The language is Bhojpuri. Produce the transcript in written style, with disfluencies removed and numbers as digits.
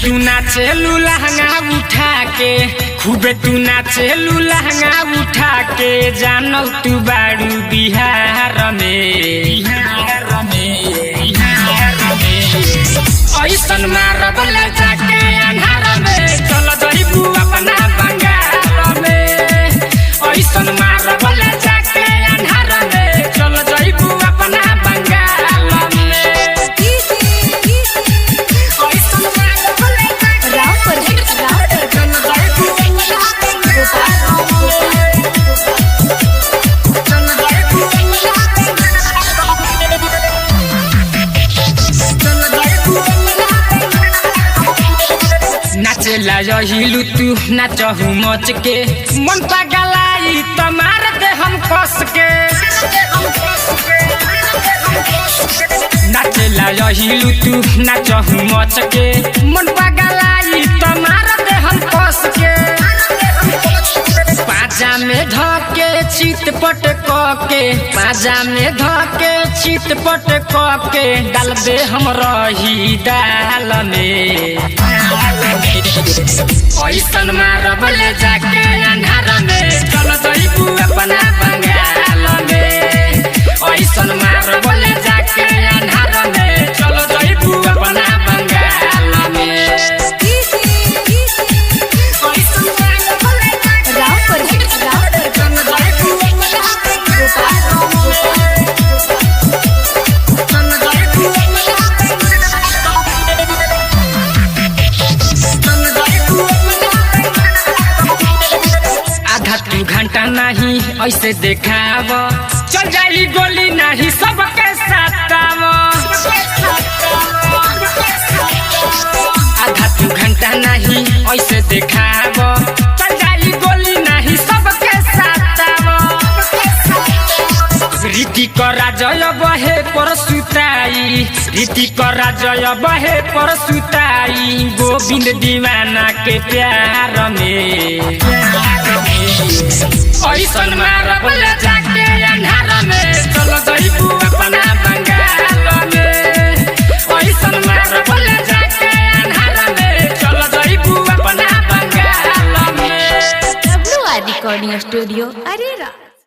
तू नाचेलू लहंगा उठा के, खूबे तू नाचेलू लहंगा उठा के, जानल तू बाड़ू बिहार में। ऐसन मारब ले जाके अन्हार में, चल जइबू अपना बंगाल में। ऐसन मारब ले जाके अन्हार में, चल जइबू अपना बंगाल में। नाचेला हिलू तू नाचहू मच के, मन पगलाई तो मार दे हम कस के। नाचेला हिलू तू नाचहू मच के, मन पगलाई तो मार दे हम कस के। पाजा में धके चितपट के, पाजा में धके चितपट के, डाल दे हम रही दाल में। ऐसन मारब ले जाके अन्हार में, चल जइबू अपना बंगाल में। ऐसन मारब ले जाके अन्हार में, चल जइबू अपना बंगाल में। घंटा नहीं ऐसे देखाव, चल जाई गोली नहीं सबके साताव। आधा तू घंटा नहीं ऐसे देखाव, चल जाई गोली नहीं सबके साताव। रीति करा जय बहे पर सुताई, रीति करा जय बहे पर सुताई, गोविंद दीवाना के प्यार में। ऐसन मारब ले जाके अन्हार में, चल जइबू अपना बंगाल में। ऐसन मारब ले जाके अन्हार में, चल जइबू अपना बंगाल में। WR रिकॉर्डिंग स्टूडियो अरेरा।